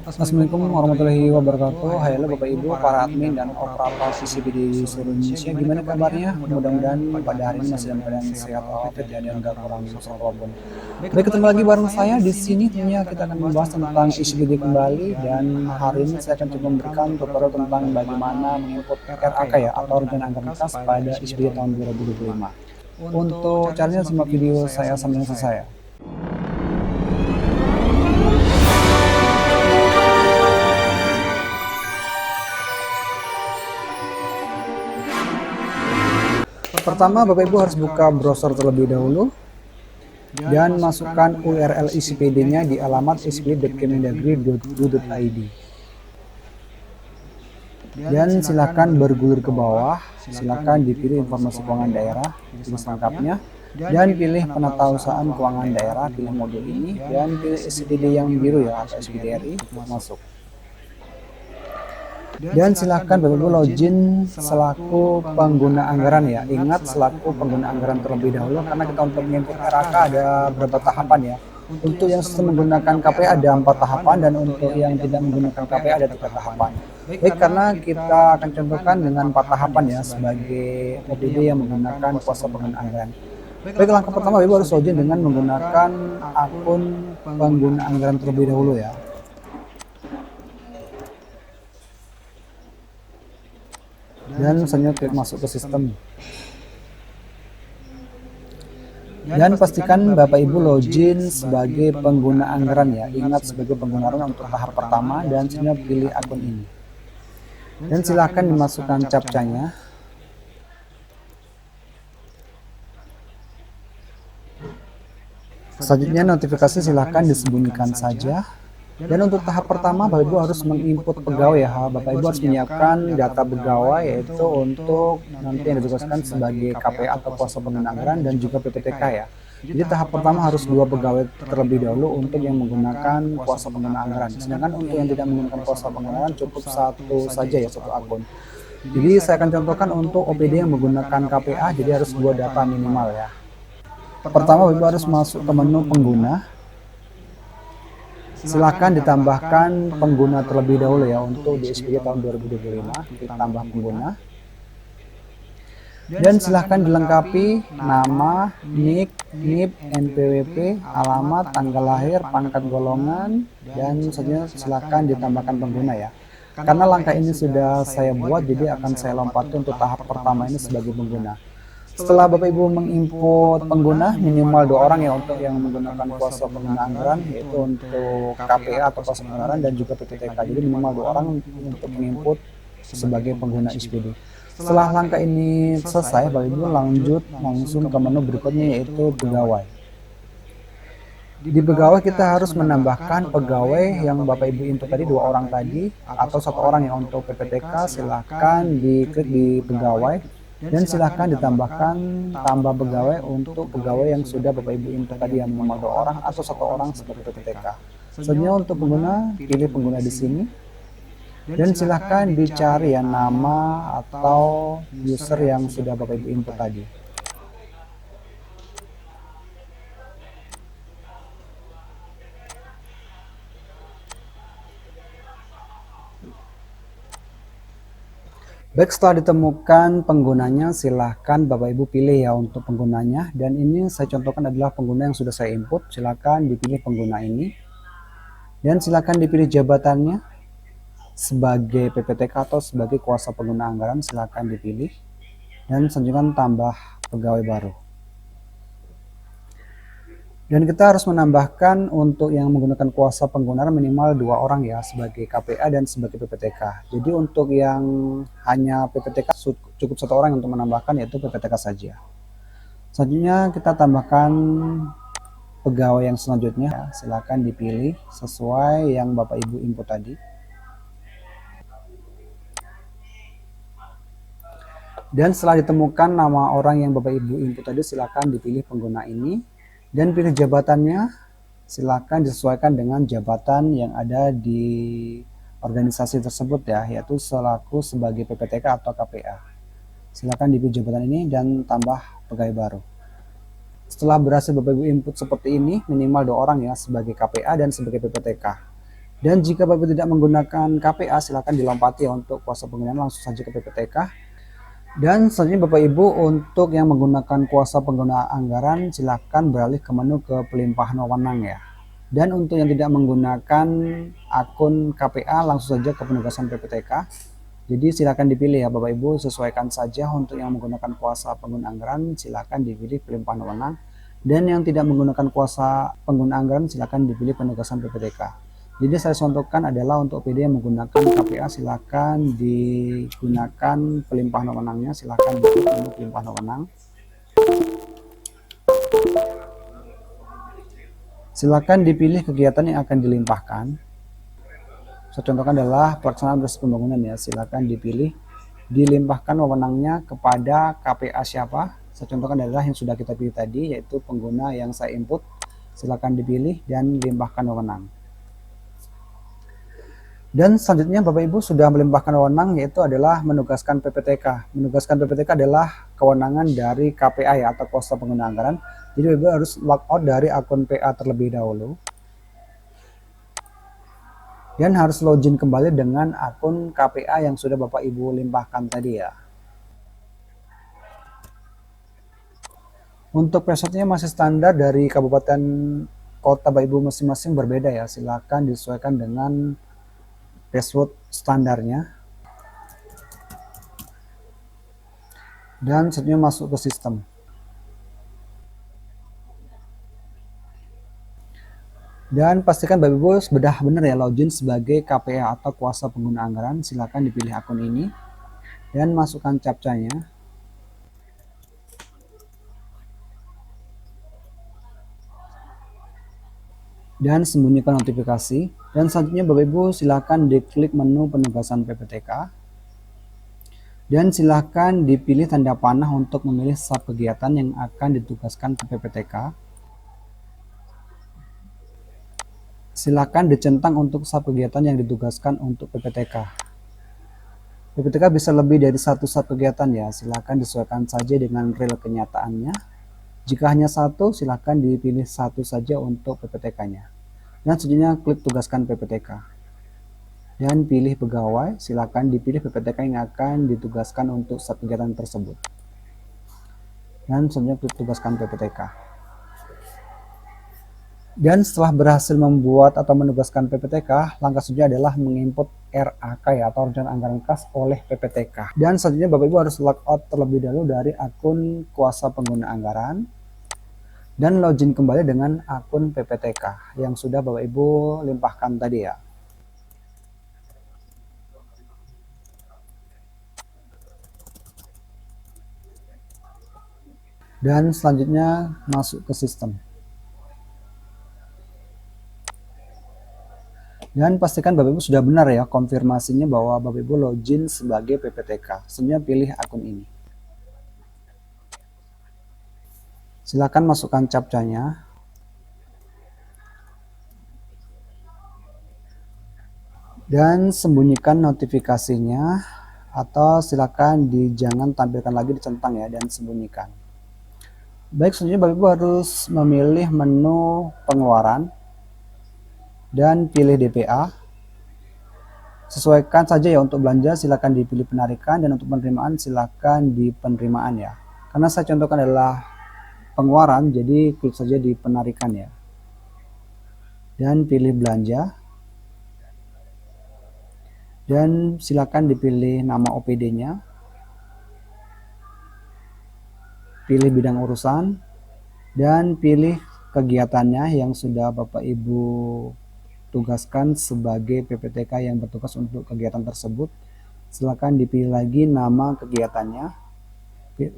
Assalamualaikum warahmatullahi wabarakatuh. Halo Bapak Ibu, para admin dan operator CCTV di seluruh Indonesia. Gimana kabarnya? Mudah-mudahan pada hari ini masih dalam keadaan sehat walafiat ya, dan nggak kurang minus apapun. Baik, ketemu lagi bareng saya di sini. Tentunya kita akan membahas tentang ICBD kembali, dan hari ini saya akan coba memberikan tutorial tentang bagaimana menginput RAK ya, atau rencana anggaran kas pada ICBD tahun 2025. Untuk caranya simak video saya sampai selesai. Pertama, Bapak Ibu harus buka browser terlebih dahulu dan masukkan URL ICPD-nya di alamat icpd.kemendagri.go.id. Dan silakan bergulir ke bawah, silakan dipilih informasi keuangan daerah, pilih selengkapnya, dan pilih penatausahaan keuangan daerah, pilih modul ini, dan pilih ICPD yang biru ya, atau ICPD-RI, masuk. Dan silakan Bapak Ibu login selaku pengguna anggaran ya. Ingat, selaku pengguna anggaran terlebih dahulu, karena kita untuk menginput RAK ada beberapa tahapan ya. Untuk yang sistem menggunakan KPA ada 4 tahapan, dan untuk yang tidak menggunakan KPA ada 3 tahapan. Baik, karena kita akan contohkan dengan 4 tahapan ya sebagai OPD yang menggunakan kuasa pengguna anggaran. Baik, langkah pertama Bapak Ibu harus login dengan menggunakan akun pengguna anggaran terlebih dahulu ya. Dan misalnya klik masuk ke sistem. Dan pastikan Bapak Ibu login sebagai pengguna anggaran ya. Ingat, sebagai pengguna anggaran untuk tahap pertama, dan sebenarnya pilih akun ini. Dan silakan dimasukkan captcha-nya. Selanjutnya notifikasi silakan disembunyikan saja. Dan untuk tahap pertama Bapak Ibu harus menginput pegawai ya. Bapak Ibu harus menyiapkan data pegawai, yaitu untuk nanti yang ditugaskan sebagai KPA atau kuasa pengguna anggaran, dan juga PPTK ya. Jadi tahap pertama harus 2 pegawai terlebih dahulu untuk yang menggunakan kuasa pengguna anggaran. Sedangkan untuk yang tidak menggunakan kuasa pengguna anggaran cukup 1 saja ya, 1 akun. Jadi saya akan contohkan untuk OPD yang menggunakan KPA, jadi harus 2 data minimal ya. Pertama Bapak Ibu harus masuk ke menu pengguna. Silakan ditambahkan pengguna terlebih dahulu ya. Untuk di ICBD tahun 2025 kita tambah pengguna, dan silakan dilengkapi nama, NIK, NIP, NPWP, alamat, tanggal lahir, pangkat golongan, dan selanjutnya silakan ditambahkan pengguna ya. Karena langkah ini sudah saya buat, jadi akan saya lompati untuk tahap pertama ini sebagai pengguna. Setelah Bapak Ibu menginput pengguna, minimal 2 orang ya untuk yang menggunakan kuasa pengguna anggaran, yaitu untuk KPA atau kuasa pengguna anggaran, dan juga PPTK. Jadi minimal 2 orang untuk menginput sebagai pengguna ICBD. Setelah langkah ini selesai, Bapak Ibu lanjut langsung ke menu berikutnya, yaitu pegawai. Di pegawai kita harus menambahkan pegawai yang Bapak Ibu input tadi, 2 orang tadi, atau 1 orang yang untuk PPTK. Silahkan diklik di pegawai, dan silahkan ditambahkan tambah pegawai untuk pegawai yang sudah Bapak Ibu input tadi, yang minimal 2 orang atau 1 orang sebagai PPTK. Selanjutnya untuk pengguna, pilih pengguna di sini, dan silahkan dicari ya nama atau user yang sudah Bapak Ibu input tadi. Baik, setelah ditemukan penggunanya, silahkan Bapak Ibu pilih ya untuk penggunanya. Dan ini saya contohkan adalah pengguna yang sudah saya input. Silahkan dipilih pengguna ini, dan silahkan dipilih jabatannya sebagai PPTK atau sebagai kuasa pengguna anggaran. Silahkan dipilih, dan selanjutnya tambah pegawai baru. Dan kita harus menambahkan untuk yang menggunakan kuasa pengguna minimal 2 orang ya, sebagai KPA dan sebagai PPTK. Jadi untuk yang hanya PPTK cukup 1 orang untuk menambahkan, yaitu PPTK saja. Selanjutnya kita tambahkan pegawai yang selanjutnya ya. Silakan dipilih sesuai yang Bapak Ibu input tadi. Dan setelah ditemukan nama orang yang Bapak Ibu input tadi, silakan dipilih pengguna ini. Dan pilih jabatannya, silakan disesuaikan dengan jabatan yang ada di organisasi tersebut ya, yaitu selaku sebagai PPTK atau KPA. Silakan dipilih jabatan ini dan tambah pegawai baru. Setelah berhasil Bapak Ibu input seperti ini, minimal 2 orang ya sebagai KPA dan sebagai PPTK. Dan jika Bapak Ibu tidak menggunakan KPA, silakan dilompati ya untuk kuasa penggunaan langsung saja ke PPTK. Dan selanjutnya Bapak Ibu untuk yang menggunakan kuasa pengguna anggaran silakan beralih ke menu ke pelimpahan wewenang ya. Dan untuk yang tidak menggunakan akun KPA langsung saja ke penugasan PPTK. Jadi silakan dipilih ya Bapak Ibu, sesuaikan saja untuk yang menggunakan kuasa pengguna anggaran silakan dipilih pelimpahan wewenang. Dan yang tidak menggunakan kuasa pengguna anggaran silakan dipilih penugasan PPTK. Jadi saya contohkan adalah untuk PD yang menggunakan KPA silakan digunakan pelimpahan wewenangnya, silakan diklik menu pelimpahan wewenang. Silakan dipilih kegiatan yang akan dilimpahkan. Saya contohkan adalah pelaksanaan proses pembangunan ya, silakan dipilih dilimpahkan wewenangnya kepada KPA siapa. Saya contohkan adalah yang sudah kita pilih tadi yaitu pengguna yang saya input. Silakan dipilih dan limpahkan wewenang. Dan selanjutnya Bapak Ibu sudah melimpahkan wewenang yaitu adalah menugaskan PPTK. Menugaskan PPTK adalah kewenangan dari KPA ya atau kuasa pengguna anggaran. Jadi Bapak Ibu harus logout dari akun PA terlebih dahulu. Dan harus login kembali dengan akun KPA yang sudah Bapak Ibu limpahkan tadi ya. Untuk passwordnya masih standar dari kabupaten kota Bapak Ibu masing-masing berbeda ya. Silakan disesuaikan dengan password standarnya. Dan selanjutnya masuk ke sistem. Dan pastikan Bapak Ibu sudah benar ya login sebagai KPA atau kuasa pengguna anggaran. Silakan dipilih akun ini dan masukkan captcha-nya. Dan sembunyikan notifikasi. Dan selanjutnya Bapak Ibu silakan diklik menu penugasan PPTK. Dan silakan dipilih tanda panah untuk memilih sub kegiatan yang akan ditugaskan ke PPTK. Silakan dicentang untuk sub kegiatan yang ditugaskan untuk PPTK. PPTK bisa lebih dari satu sub kegiatan ya, silakan disesuaikan saja dengan real kenyataannya. Jika hanya satu, silakan dipilih satu saja untuk PPTK-nya. Dan selanjutnya klik tugaskan PPTK. Dan pilih pegawai, silakan dipilih PPTK yang akan ditugaskan untuk sub kegiatan tersebut. Dan selanjutnya klik tugaskan PPTK. Dan setelah berhasil membuat atau menugaskan PPTK, langkah selanjutnya adalah menginput RAK ya, atau rencana anggaran kas oleh PPTK. Dan selanjutnya Bapak Ibu harus logout terlebih dahulu dari akun kuasa pengguna anggaran dan login kembali dengan akun PPTK yang sudah Bapak Ibu limpahkan tadi ya. Dan selanjutnya masuk ke sistem. Dan pastikan Bapak Ibu sudah benar ya konfirmasinya bahwa Bapak Ibu login sebagai PPTK. Selanjutnya pilih akun ini. Silakan masukkan captcha-nya. Dan sembunyikan notifikasinya atau silakan jangan tampilkan lagi, dicentang ya dan sembunyikan. Baik, selanjutnya Bapak Ibu harus memilih menu pengeluaran dan pilih DPA. Sesuaikan saja ya untuk belanja silakan dipilih penarikan dan untuk penerimaan silakan di penerimaan ya. Karena saya contohkan adalah pengeluaran jadi klik saja di penarikan ya. Dan pilih belanja. Dan silakan dipilih nama OPD-nya. Pilih bidang urusan dan pilih kegiatannya yang sudah Bapak Ibu tugaskan sebagai PPTK yang bertugas untuk kegiatan tersebut. Silakan dipilih lagi nama kegiatannya,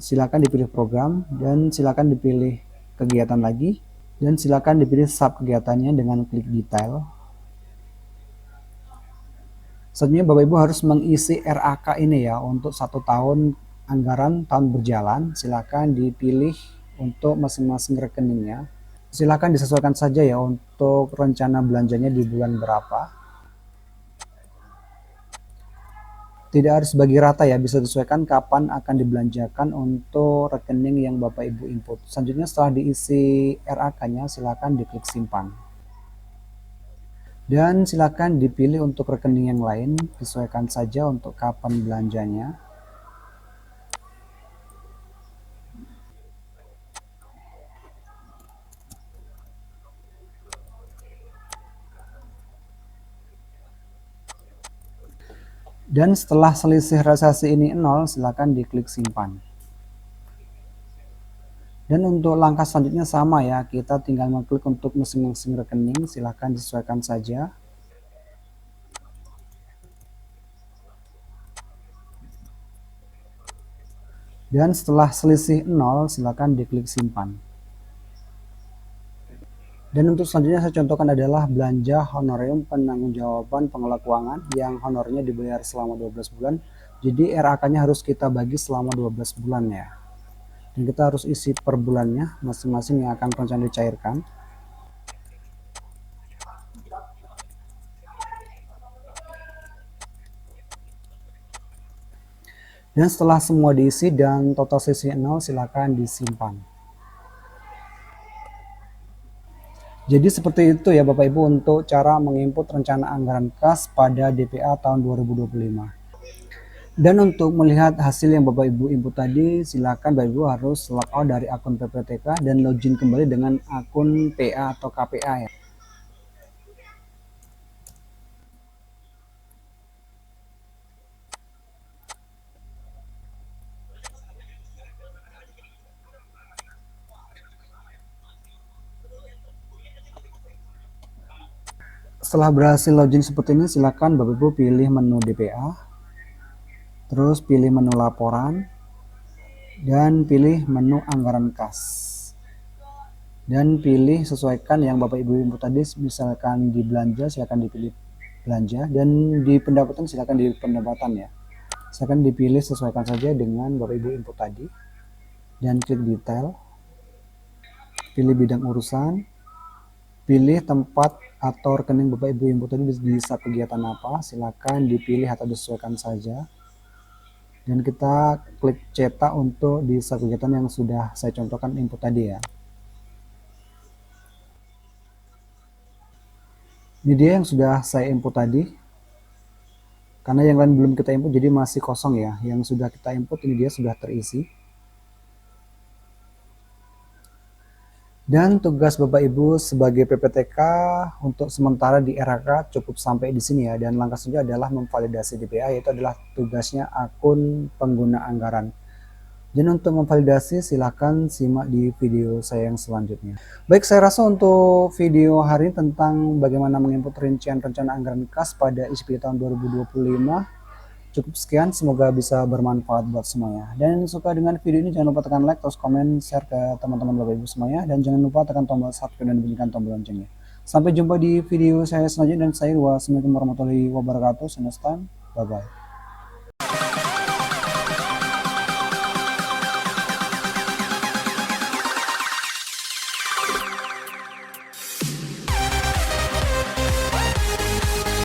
silakan dipilih program dan silakan dipilih kegiatan lagi dan silakan dipilih sub kegiatannya dengan klik detail. Selanjutnya Bapak Ibu harus mengisi RAK ini ya untuk 1 tahun anggaran tahun berjalan. Silakan dipilih untuk masing-masing rekeningnya. Silakan disesuaikan saja ya untuk rencana belanjanya di bulan berapa. Tidak harus bagi rata ya, bisa disesuaikan kapan akan dibelanjakan untuk rekening yang Bapak Ibu input. Selanjutnya setelah diisi RAK-nya silakan diklik simpan. Dan silakan dipilih untuk rekening yang lain, sesuaikan saja untuk kapan belanjanya. Dan setelah selisih realisasi ini 0, silakan diklik simpan. Dan untuk langkah selanjutnya sama ya, kita tinggal mengklik untuk masing-masing rekening, silakan disesuaikan saja. Dan setelah selisih 0, silakan diklik simpan. Dan untuk selanjutnya saya contohkan adalah belanja honorarium penanggung-jawaban pengelola keuangan yang honornya dibayar selama 12 bulan. Jadi RAK-nya harus kita bagi selama 12 bulan ya. Dan kita harus isi per bulannya masing-masing yang akan rencana dicairkan. Dan setelah semua diisi dan total selisih 0, silakan disimpan. Jadi seperti itu ya Bapak Ibu untuk cara menginput rencana anggaran kas pada DPA tahun 2025. Dan untuk melihat hasil yang Bapak Ibu input tadi, silakan Bapak Ibu harus logout dari akun PPTK dan login kembali dengan akun PA atau KPA ya. Setelah berhasil login seperti ini, silakan Bapak Ibu pilih menu DPA, terus pilih menu laporan, dan pilih menu anggaran kas. Dan pilih sesuaikan yang Bapak Ibu input tadi, misalkan di belanja silakan dipilih belanja, dan di pendapatan silakan di pendapatan ya. Silakan dipilih sesuaikan saja dengan Bapak Ibu input tadi, dan klik detail, pilih bidang urusan, pilih tempat atau rekening Bapak Ibu input tadi bisa kegiatan apa, silakan dipilih atau disesuaikan saja. Dan kita klik cetak untuk di kegiatan yang sudah saya contohkan input tadi ya. Ini dia yang sudah saya input tadi. Karena yang lain belum kita input jadi masih kosong ya. Yang sudah kita input ini dia sudah terisi. Dan tugas Bapak Ibu sebagai PPTK untuk sementara di RHK cukup sampai di sini ya. Dan langkah selanjutnya adalah memvalidasi DPA, yaitu adalah tugasnya akun pengguna anggaran. Dan untuk memvalidasi silakan simak di video saya yang selanjutnya. Baik, saya rasa untuk video hari ini tentang bagaimana menginput rincian rencana anggaran kas pada ICP tahun 2025 cukup sekian, semoga bisa bermanfaat buat semuanya. Dan yang suka dengan video ini jangan lupa tekan like, terus komen, share ke teman-teman Bapak Ibu semuanya, dan jangan lupa tekan tombol subscribe dan bunyikan tombol loncengnya. Sampai jumpa di video saya selanjutnya, dan saya Wassalamualaikum warahmatullahi wabarakatuh. See you next time. Bye bye.